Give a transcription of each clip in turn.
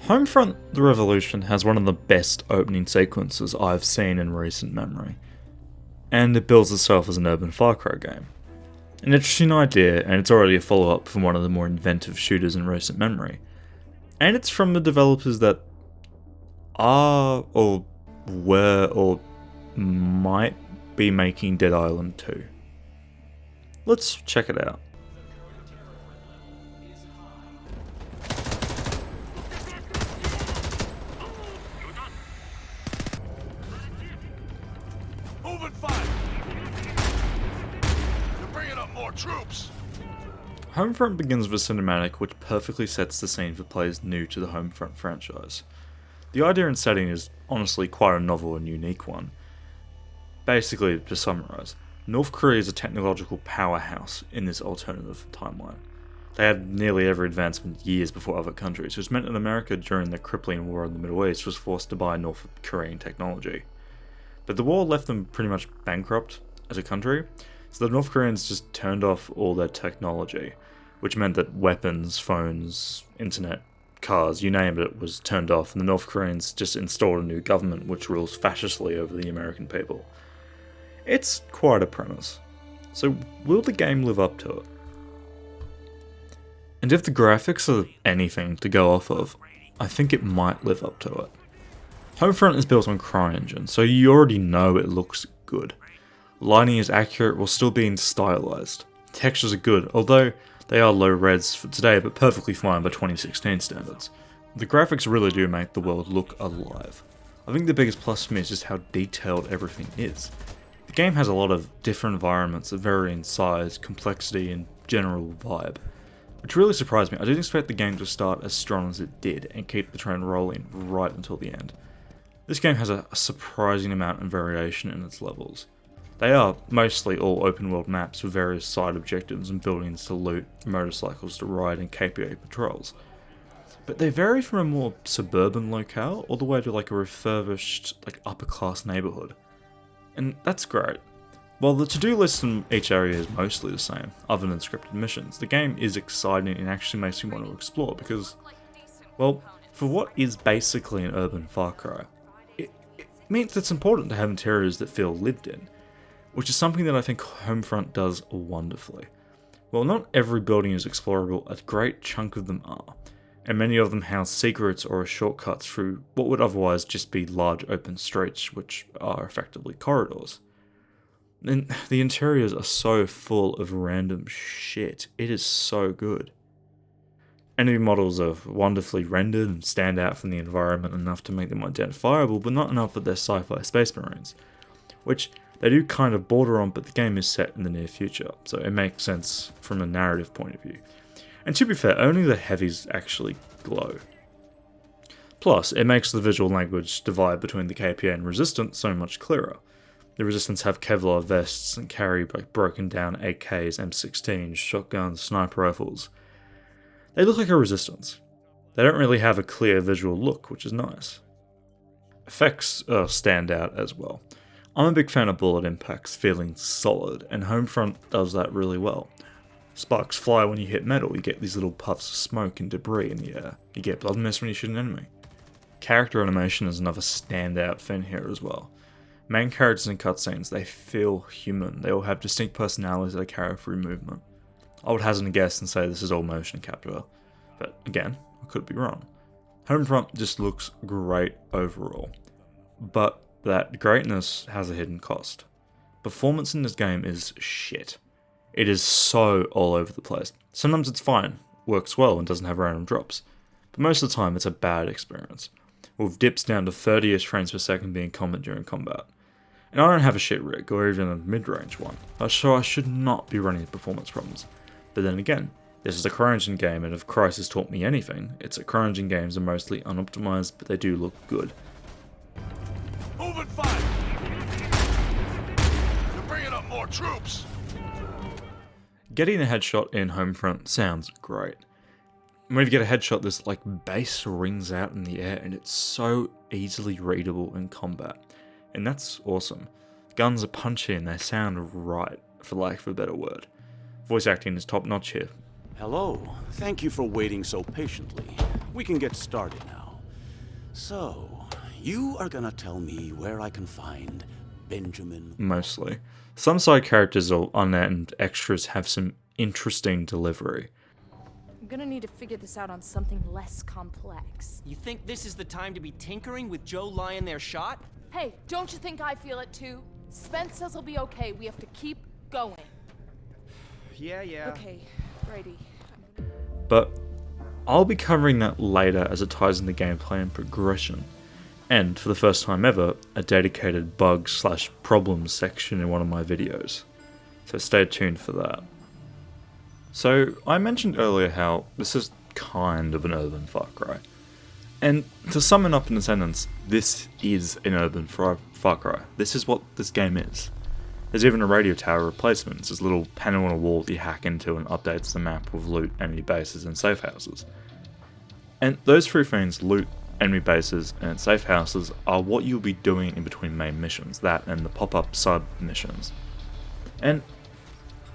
Homefront: The Revolution has one of the best opening sequences I've seen in recent memory, and it bills itself as an urban Far Cry game. An interesting idea, and it's already a follow-up from one of the more inventive shooters in recent memory. And it's from the developers that are, or were, or might be making Dead Island 2. Let's check it out. Moving fire! You're bringing up more troops! Homefront begins with a cinematic which perfectly sets the scene for players new to the Homefront franchise. The idea and setting is honestly quite a novel and unique one. Basically, to summarise, North Korea is a technological powerhouse in this alternative timeline. They had nearly every advancement years before other countries, which meant that America during the crippling war in the Middle East was forced to buy North Korean technology. But the war left them pretty much bankrupt as a country, so the North Koreans just turned off all their technology, which meant that weapons, phones, internet, cars, you name it, was turned off, and the North Koreans just installed a new government which rules fascistly over the American people. It's quite a premise. So will the game live up to it? And if the graphics are anything to go off of, I think it might live up to it. Homefront is built on CryEngine, so you already know it looks good. Lighting is accurate while still being stylized. Textures are good, although they are low res for today but perfectly fine by 2016 standards. The graphics really do make the world look alive. I think the biggest plus for me is just how detailed everything is. The game has a lot of different environments that vary in size, complexity, and general vibe, which really surprised me. I didn't expect the game to start as strong as it did and keep the train rolling right until the end. This game has a surprising amount of variation in its levels. They are mostly all open world maps with various side objectives and buildings to loot, motorcycles to ride, and KPA patrols. But they vary from a more suburban locale all the way to like a refurbished, upper class neighbourhood. And that's great. While the to-do list in each area is mostly the same, other than scripted missions, the game is exciting and actually makes me want to explore because, well, for what is basically an urban Far Cry, it means it's important to have interiors that feel lived in, which is something that I think Homefront does wonderfully. While not every building is explorable, a great chunk of them are, and many of them house secrets or are shortcuts through what would otherwise just be large open streets, which are effectively corridors. And the interiors are so full of random shit, it is so good. Enemy models are wonderfully rendered and stand out from the environment enough to make them identifiable, but not enough that they're sci-fi space marines, which they do kind of border on, but the game is set in the near future, so it makes sense from a narrative point of view. And to be fair, only the heavies actually glow. Plus, it makes the visual language divide between the KPA and Resistance so much clearer. The Resistance have Kevlar vests and carry broken down AKs, M16s, shotguns, sniper rifles. They look like a Resistance. They don't really have a clear visual look, which is nice. Effects stand out as well. I'm a big fan of bullet impacts feeling solid, and Homefront does that really well. Sparks fly when you hit metal, you get these little puffs of smoke and debris in the air. You get blood mist when you shoot an enemy. Character animation is another standout thing here as well. Main characters in cutscenes, they feel human. They all have distinct personalities that they carry through movement. I would hazard a guess and say this is all motion capture, but again, I could be wrong. Homefront just looks great overall, but that greatness has a hidden cost. Performance in this game is shit. It is so all over the place. Sometimes it's fine, works well and doesn't have random drops, but most of the time it's a bad experience, with dips down to 30ish frames per second being common during combat. And I don't have a shit rig or even a mid-range one, so I should not be running into performance problems. But then again, this is a CryEngine game, and if Crysis taught me anything, it's that CryEngine games are mostly unoptimized, but they do look good. Moving fire! You're bringing up more troops! Getting a headshot in Homefront sounds great. When you get a headshot, this bass rings out in the air and it's so easily readable in combat. And that's awesome. Guns are punchy and they sound right, for lack of a better word. Voice acting is top notch here. Hello. Thank you for waiting so patiently. We can get started now. So, you are gonna tell me where I can find Benjamin? Mostly. Some side characters or unnamed extras have some interesting delivery. I'm gonna need to figure this out on something less complex. You think this is the time to be tinkering with Joe lying there shot? Hey, don't you think I feel it too? Spence says he'll be okay. We have to keep going. Yeah. Okay, Brady. But I'll be covering that later as it ties into gameplay and progression. And for the first time ever, a dedicated bug/problems section in one of my videos. So stay tuned for that. So I mentioned earlier how this is kind of an urban Far Cry. And to sum it up in a sentence, this is an urban Far Cry. This is what this game is. There's even a radio tower replacement. It's this little panel on a wall that you hack into and updates the map with loot, enemy bases, and safe houses. And those three things, loot, enemy bases, and safe houses, are what you'll be doing in between main missions, that and the pop-up sub missions. And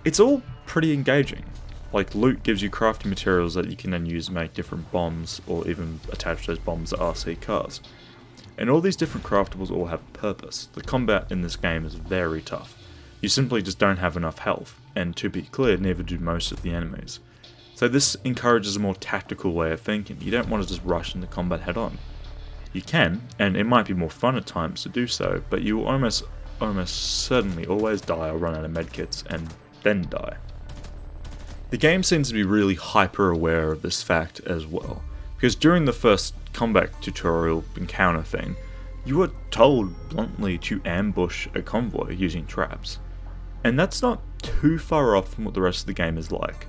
it's all pretty engaging. Like, loot gives you crafting materials that you can then use to make different bombs, or even attach those bombs to RC cars. And all these different craftables all have a purpose. The combat in this game is very tough. You simply just don't have enough health, and to be clear, neither do most of the enemies. So this encourages a more tactical way of thinking. You don't want to just rush into combat head on. You can, and it might be more fun at times to do so, but you will almost certainly always die or run out of medkits, and then die. The game seems to be really hyper aware of this fact as well, because during the first combat tutorial encounter thing, you were told bluntly to ambush a convoy using traps. And that's not too far off from what the rest of the game is like.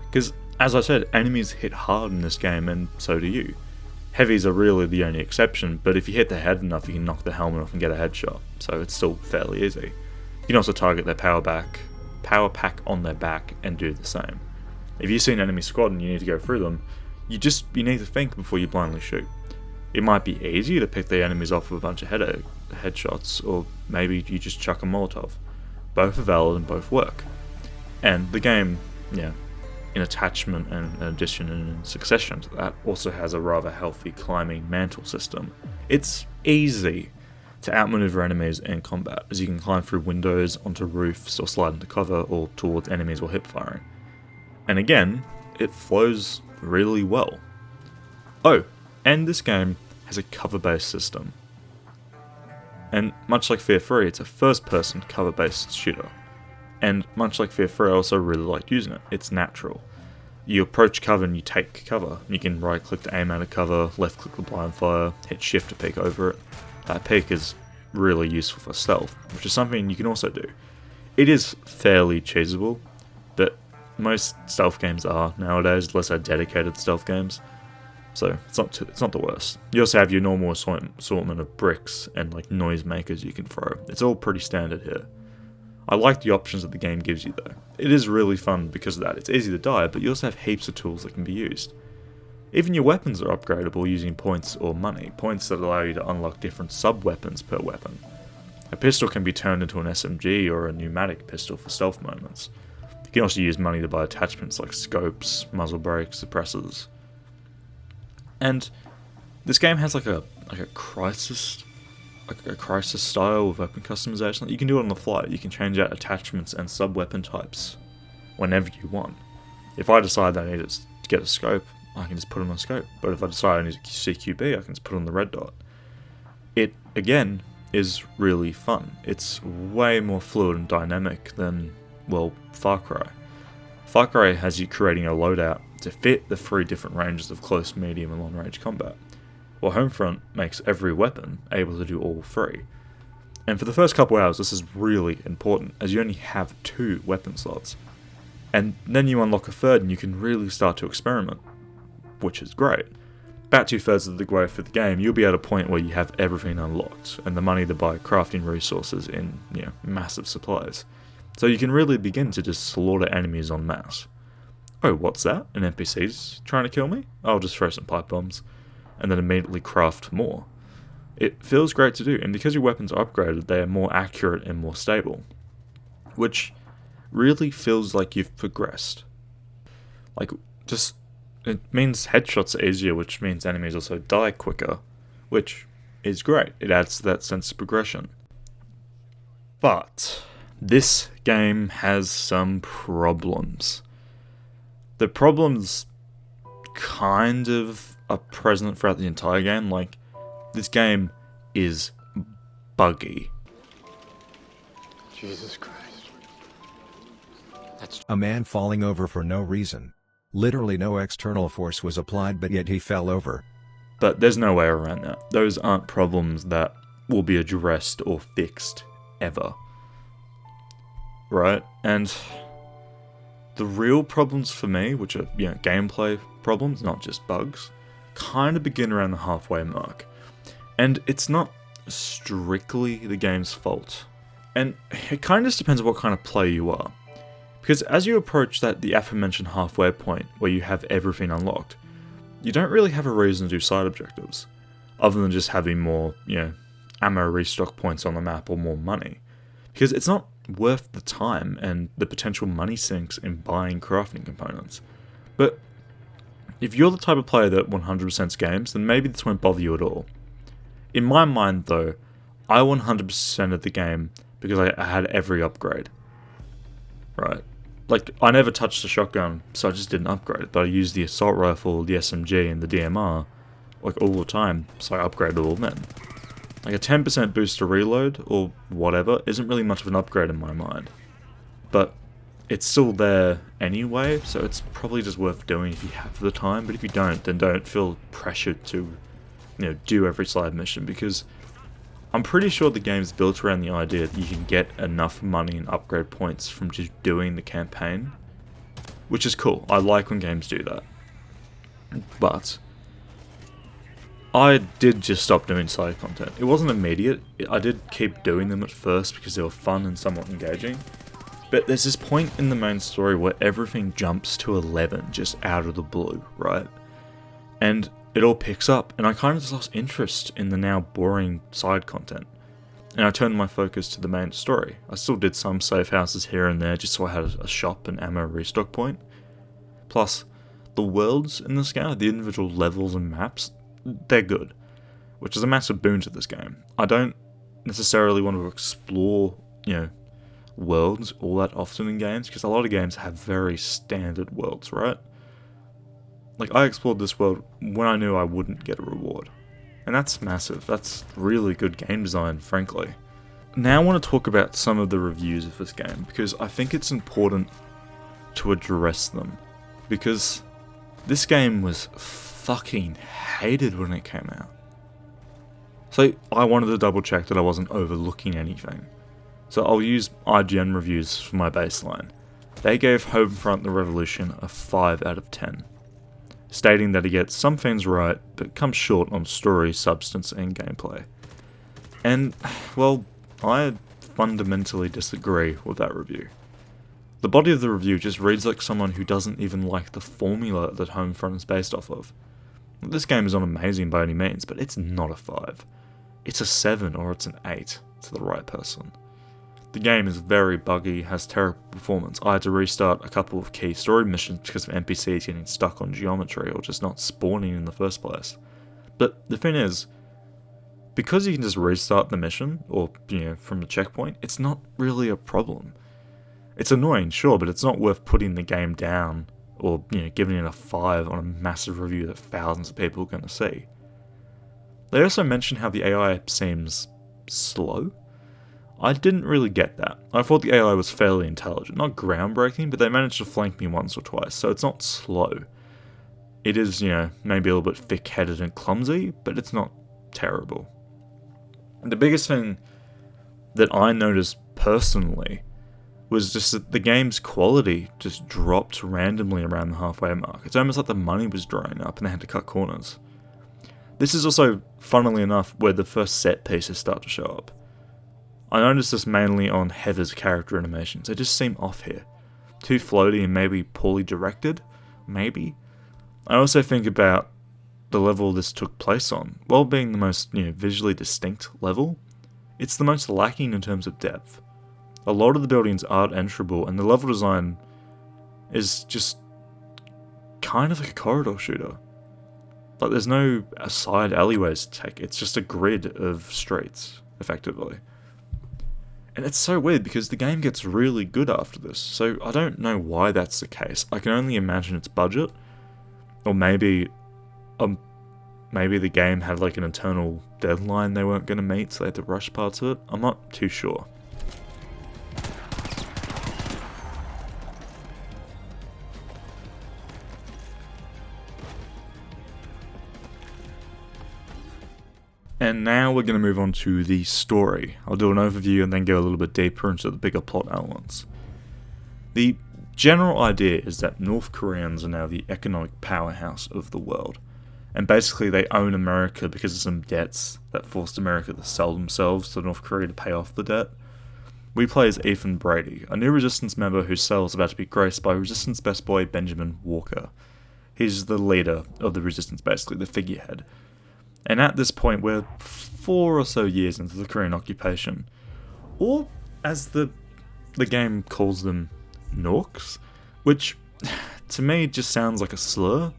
Because, as I said, enemies hit hard in this game, and so do you. Heavies are really the only exception, but if you hit their head enough, you can knock the helmet off and get a headshot, so it's still fairly easy. You can also target their power pack on their back and do the same. If you see an enemy squad and you need to go through them, you need to think before you blindly shoot. It might be easier to pick the enemies off with a bunch of headshots, or maybe you just chuck a Molotov. Both are valid and both work. And the game, in attachment and in addition and in succession to that, also has a rather healthy climbing mantle system. It's easy to outmaneuver enemies in combat, as you can climb through windows, onto roofs, or slide into cover, or towards enemies while hip firing. And again, it flows really well. Oh, and this game has a cover-based system. And much like Fear 3, it's a first-person cover-based shooter. And much like Fear 3, I also really like using it. It's natural. You approach cover and you take cover. You can right-click to aim at a cover, left-click to blind fire, hit shift to peek over it. That peek is really useful for stealth, which is something you can also do. It is fairly cheesable, but most stealth games are nowadays, unless they're dedicated stealth games. So it's not the worst. You also have your normal assortment of bricks and like noisemakers you can throw. It's all pretty standard here. I like the options that the game gives you though. It is really fun because of that. It's easy to die, but you also have heaps of tools that can be used. Even your weapons are upgradable using points or money, points that allow you to unlock different sub-weapons per weapon. A pistol can be turned into an SMG or a pneumatic pistol for stealth moments. You can also use money to buy attachments like scopes, muzzle brakes, suppressors. And this game has like a crisis style of weapon customization. You can do it on the fly. You can change out attachments and sub-weapon types whenever you want. If I decide that I need to get a scope, I can just put on a scope. But if I decide I need a CQB, I can just put on the red dot. It, again, is really fun. It's way more fluid and dynamic than, well, Far Cry. Far Cry has you creating a loadout to fit the 3 different ranges of close, medium, and long-range combat, while Homefront makes every weapon able to do all 3. And for the first couple hours, this is really important, as you only have 2 weapon slots. And then you unlock a 3rd and you can really start to experiment, which is great. About 2/3 of the growth of the game, you'll be at a point where you have everything unlocked, and the money to buy crafting resources in massive supplies. So you can really begin to just slaughter enemies en masse. Oh, what's that? An NPC's trying to kill me? I'll just throw some pipe bombs, and then immediately craft more. It feels great to do, and because your weapons are upgraded, they are more accurate and more stable, which really feels like you've progressed. It means headshots are easier, which means enemies also die quicker, which is great. It adds to that sense of progression. But this game has some problems. The problems kind of are present throughout the entire game. Like, this game is buggy. Jesus Christ. A man falling over for no reason. Literally no external force was applied, but yet he fell over. But there's no way around that. Those aren't problems that will be addressed or fixed ever. Right? And the real problems for me, which are, gameplay problems, not just bugs, kind of begin around the halfway mark. And it's not strictly the game's fault. And it kind of just depends on what kind of player you are. Because as you approach the aforementioned halfway point, where you have everything unlocked, you don't really have a reason to do side objectives, other than just having more, ammo restock points on the map or more money. Because it's not worth the time and the potential money sinks in buying crafting components. But if you're the type of player that 100% games, then maybe this won't bother you at all. In my mind though, I 100% of the game because I had every upgrade. Right? Like, I never touched the shotgun, so I just didn't upgrade it, but I used the assault rifle, the SMG, and the DMR, like, all the time, so I upgraded all of them. Like, a 10% boost to reload, or whatever, isn't really much of an upgrade in my mind. But it's still there anyway, so it's probably just worth doing if you have the time, but if you don't, then don't feel pressured to, do every side mission, because I'm pretty sure the game's built around the idea that you can get enough money and upgrade points from just doing the campaign, which is cool. I like when games do that. But I did just stop doing side content. It wasn't immediate. I did keep doing them at first because they were fun and somewhat engaging. But there's this point in the main story where everything jumps to 11 just out of the blue, right? And it all picks up, and I kind of just lost interest in the now boring side content. And I turned my focus to the main story. I still did some safe houses here and there just so I had a shop and ammo restock point. Plus, the worlds in this game, the individual levels and maps, they're good, which is a massive boon to this game. I don't necessarily want to explore, worlds all that often in games, because a lot of games have very standard worlds, right? Like, I explored this world when I knew I wouldn't get a reward. And that's massive. That's really good game design, frankly. Now I want to talk about some of the reviews of this game, because I think it's important to address them. Because this game was fucking hated when it came out. So I wanted to double check that I wasn't overlooking anything. So I'll use IGN reviews for my baseline. They gave Homefront the Revolution a 5 out of 10. Stating that it gets some things right, but comes short on story, substance, and gameplay. And, well, I fundamentally disagree with that review. The body of the review just reads like someone who doesn't even like the formula that Homefront is based off of. This game is not amazing by any means, but it's not a 5. It's a 7 or it's an 8 to the right person. The game is very buggy, has terrible performance. I had to restart a couple of key story missions because of NPCs getting stuck on geometry or just not spawning in the first place. But the thing is, because you can just restart the mission, or, from the checkpoint, it's not really a problem. It's annoying, sure, but it's not worth putting the game down or, giving it a 5 on a massive review that thousands of people are going to see. They also mention how the AI seems slow. I didn't really get that. I thought the AI was fairly intelligent, not groundbreaking, but they managed to flank me once or twice, so it's not slow. It is, maybe a little bit thick-headed and clumsy, but it's not terrible. The biggest thing that I noticed personally was just that the game's quality just dropped randomly around the halfway mark. It's almost like the money was drying up and they had to cut corners. This is also, funnily enough, where the first set pieces start to show up. I noticed this mainly on Heather's character animations. They just seem off here. Too floaty and maybe poorly directed? Maybe? I also think about the level this took place on. While being the most, visually distinct level, it's the most lacking in terms of depth. A lot of the buildings aren't enterable, and the level design is just kind of like a corridor shooter. Like, there's no side alleyways to take. It's just a grid of streets, effectively. And it's so weird because the game gets really good after this. So I don't know why that's the case. I can only imagine it's budget. Or maybe the game had like an internal deadline they weren't going to meet, so they had to rush parts of it. I'm not too sure. And now we're going to move on to the story. I'll do an overview and then go a little bit deeper into the bigger plot elements. The general idea is that North Koreans are now the economic powerhouse of the world. And basically they own America because of some debts that forced America to sell themselves to North Korea to pay off the debt. We play as Ethan Brady, a new Resistance member whose cell is about to be graced by Resistance best boy Benjamin Walker. He's the leader of the Resistance, basically, the figurehead. And at this point, we're 4 or so years into the Korean occupation. Or, as the game calls them, Norks, which, to me, just sounds like a slur.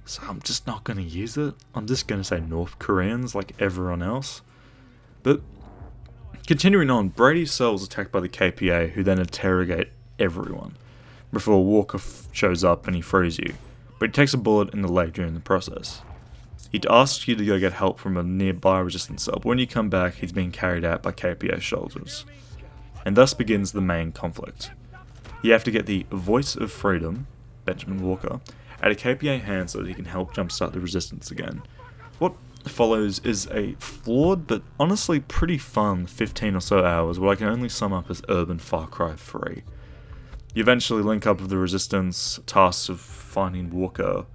So I'm just not going to use it. I'm just going to say North Koreans, like everyone else. But, continuing on, Brady's cell is attacked by the KPA, who then interrogate everyone, before Walker shows up and he frees you. But he takes a bullet in the leg during the process. He asks you to go get help from a nearby Resistance cell, but when you come back, he's being carried out by KPA soldiers. And thus begins the main conflict. You have to get the Voice of Freedom, Benjamin Walker, out of KPA hands so that he can help jumpstart the Resistance again. What follows is a flawed but honestly pretty fun 15 or so hours what I can only sum up as urban Far Cry 3. You eventually link up with the Resistance, tasks of finding Walker.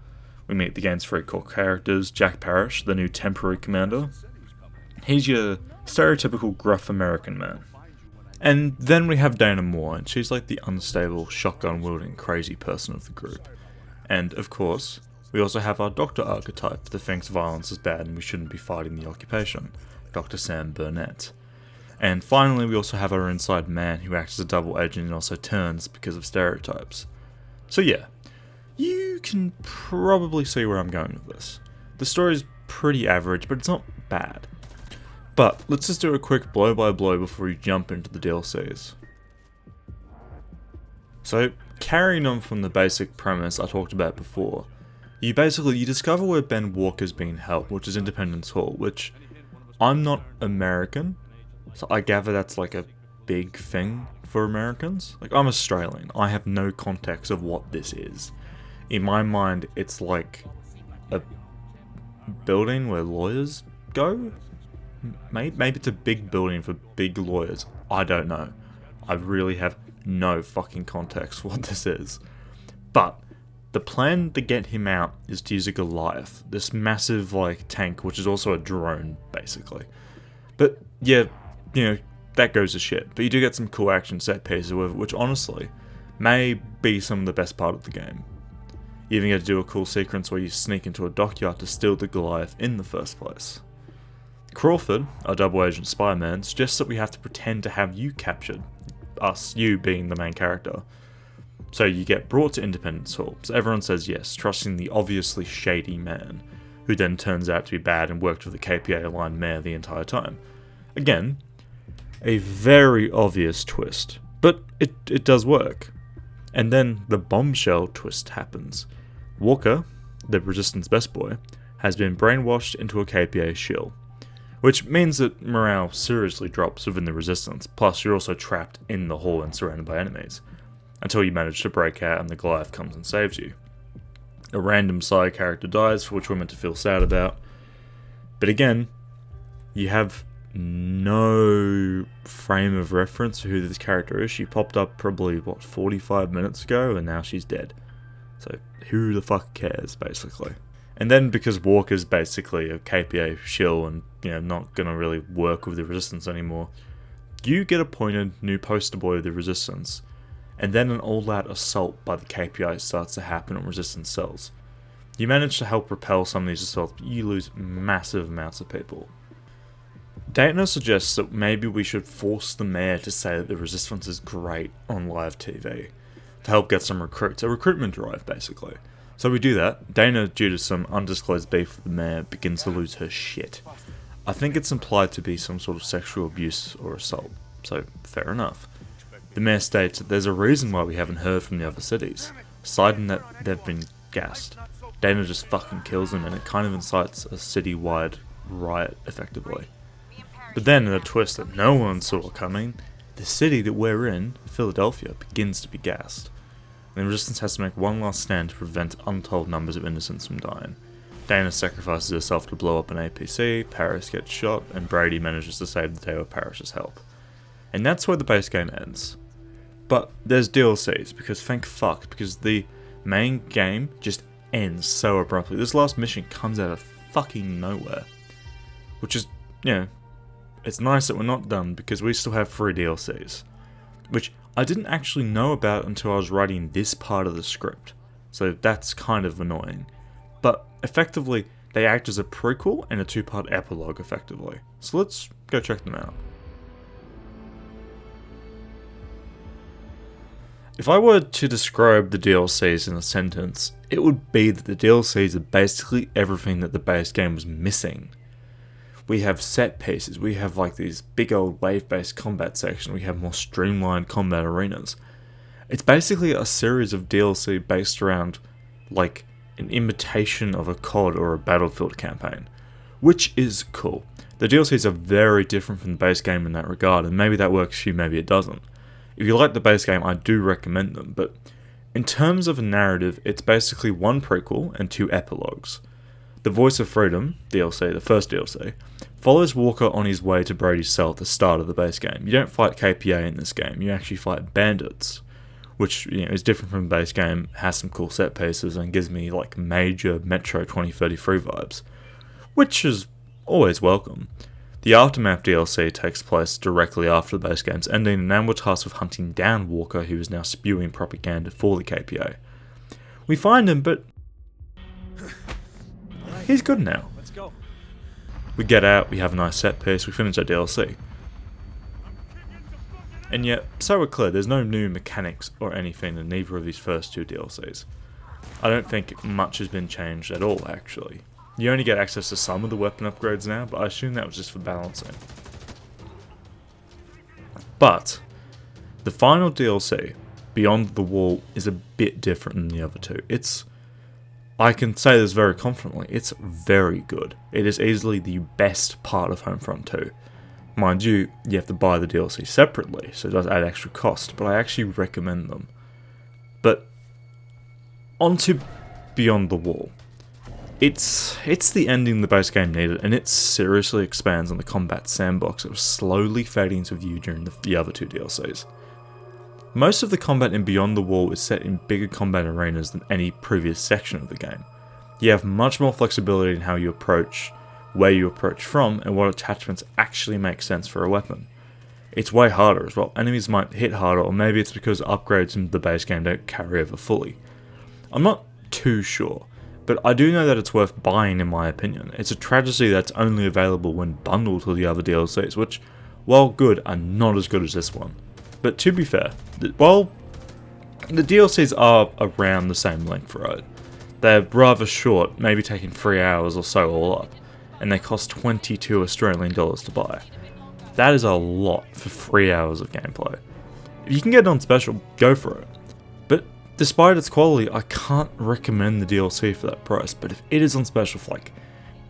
We meet the game's 3 core characters: Jack Parrish, the new temporary commander. He's your stereotypical gruff American man. And then we have Dana Moore, and she's like the unstable, shotgun-wielding, crazy person of the group. And, of course, we also have our Doctor archetype that thinks violence is bad and we shouldn't be fighting the occupation, Dr. Sam Burnett. And finally, we also have our inside man who acts as a double agent and also turns because of stereotypes. So yeah, you can probably see where I'm going with this. The story's pretty average, but it's not bad. But let's just do a quick blow by blow before we jump into the DLCs. So, carrying on from the basic premise I talked about before, you discover where Ben Walker's being held, which is Independence Hall, which I'm not American, so I gather that's like a big thing for Americans. Like, I'm Australian, I have no context of what this is. In my mind, it's like a building where lawyers go? Maybe it's a big building for big lawyers. I don't know. I really have no fucking context for what this is. But the plan to get him out is to use a Goliath, this massive like tank, which is also a drone, basically. But yeah, you know, that goes to shit. But you do get some cool action set pieces with it, which honestly may be some of the best part of the game. You even get to do a cool sequence where you sneak into a dockyard to steal the Goliath in the first place. Crawford, our double agent spy man, suggests that we have to pretend to have you captured, you being the main character. So you get brought to Independence Hall, so everyone says yes, trusting the obviously shady man, who then turns out to be bad and worked with the KPA-aligned mayor the entire time. Again, a very obvious twist, but it does work. And then the bombshell twist happens. Walker, the Resistance best boy, has been brainwashed into a KPA shill, which means that morale seriously drops within the Resistance, plus you're also trapped in the hall and surrounded by enemies, until you manage to break out and the Goliath comes and saves you. A random side character dies, for which we're meant to feel sad about, but again, you have no frame of reference for who this character is. She popped up probably, 45 minutes ago, and now she's dead. So, who the fuck cares, basically? And then, because Walker's basically a KPA shill and, not gonna really work with the Resistance anymore, you get appointed new poster boy of the Resistance, and then an all-out assault by the KPA starts to happen on Resistance cells. You manage to help repel some of these assaults, but you lose massive amounts of people. Daytona suggests that maybe we should force the mayor to say that the Resistance is great on live TV, to help get some recruits, a recruitment drive basically. So we do that. Dana, due to some undisclosed beef with the mayor, begins to lose her shit. I think it's implied to be some sort of sexual abuse or assault, so fair enough. The mayor states that there's a reason why we haven't heard from the other cities, citing that they've been gassed. Dana just fucking kills them, and it kind of incites a city-wide riot, effectively. But then, in a twist that no one saw coming, the city that we're in, Philadelphia, begins to be gassed. And the Resistance has to make one last stand to prevent untold numbers of innocents from dying. Dana sacrifices herself to blow up an APC, Paris gets shot, and Brady manages to save the day with Parrish's help. And that's where the base game ends. But there's DLCs, because thank fuck, because the main game just ends so abruptly. This last mission comes out of fucking nowhere. Which is, you know, it's nice that we're not done, because we still have 3 DLCs. Which I didn't actually know about until I was writing this part of the script. So that's kind of annoying. But effectively, they act as a prequel and a 2-part epilogue, effectively. So let's go check them out. If I were to describe the DLCs in a sentence, it would be that the DLCs are basically everything that the base game was missing. We have set pieces, we have like these big old wave-based combat sections, we have more streamlined combat arenas. It's basically a series of DLC based around like an imitation of a COD or a Battlefield campaign, which is cool. The DLCs are very different from the base game in that regard, and maybe that works for you, maybe it doesn't. If you like the base game, I do recommend them, but in terms of a narrative, it's basically 1 prequel and 2 epilogues. The Voice of Freedom DLC, the first DLC, follows Walker on his way to Brady's cell at the start of the base game. You don't fight KPA in this game, you actually fight bandits, which, you know, is different from the base game, has some cool set pieces, and gives me like major Metro 2033 vibes, which is always welcome. The Aftermath DLC takes place directly after the base game's ending, and now we're tasked with hunting down Walker, who is now spewing propaganda for the KPA. We find him, but he's good now. Let's go. We get out, we have a nice set piece, we finish our DLC. And yet, so we're clear, there's no new mechanics or anything in neither of these first 2 DLCs. I don't think much has been changed at all, actually. You only get access to some of the weapon upgrades now, but I assume that was just for balancing. But the final DLC, Beyond the Wall, is a bit different than the other 2. I can say this very confidently, it's very good. It is easily the best part of Homefront 2. Mind you, you have to buy the DLC separately, so it does add extra cost, but I actually recommend them. But onto Beyond the Wall. It's the ending the base game needed, and it seriously expands on the combat sandbox that was slowly fading into view during the other 2 DLCs. Most of the combat in Beyond the Wall is set in bigger combat arenas than any previous section of the game. You have much more flexibility in how you approach, where you approach from, and what attachments actually make sense for a weapon. It's way harder as well. Enemies might hit harder, or maybe it's because upgrades in the base game don't carry over fully. I'm not too sure, but I do know that it's worth buying in my opinion. It's a tragedy that's only available when bundled with the other DLCs, which, while good, are not as good as this one. But to be fair, while the DLCs are around the same length, right? They're rather short, maybe taking 3 hours or so all up, and they cost 22 Australian dollars to buy. That is a lot for 3 hours of gameplay. If you can get it on special, go for it. But despite its quality, I can't recommend the DLC for that price, but if it is on special for like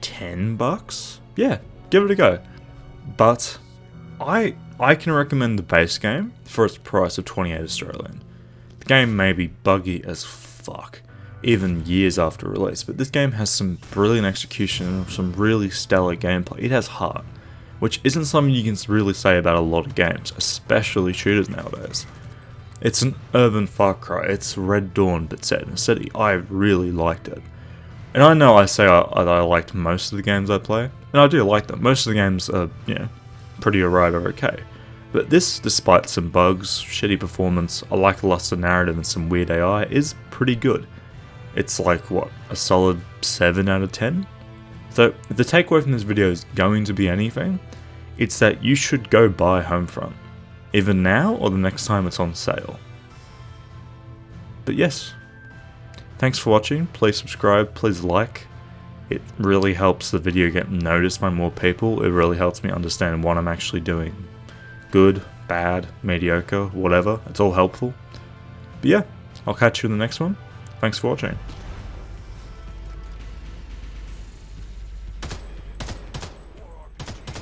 $10, yeah, give it a go. But I can recommend the base game for its price of 28 Australian. The game may be buggy as fuck, even years after release, but this game has some brilliant execution and some really stellar gameplay. It has heart, which isn't something you can really say about a lot of games, especially shooters nowadays. It's an urban Far Cry, it's Red Dawn but set in a city. I really liked it. And I know I say I liked most of the games I play, and I do like them. Most of the games are, you know, pretty alright or okay. But this, despite some bugs, shitty performance, a lackluster narrative and some weird AI, is pretty good. It's like, what, a solid 7 out of 10? So, if the takeaway from this video is going to be anything, it's that you should go buy Homefront. Either now or the next time it's on sale. But yes, Thanks for watching, please subscribe, please like. It really helps the video get noticed by more people. It really helps me understand what I'm actually doing. Good, bad, mediocre, whatever, it's all helpful. But yeah, I'll catch you in the next one. Thanks for watching.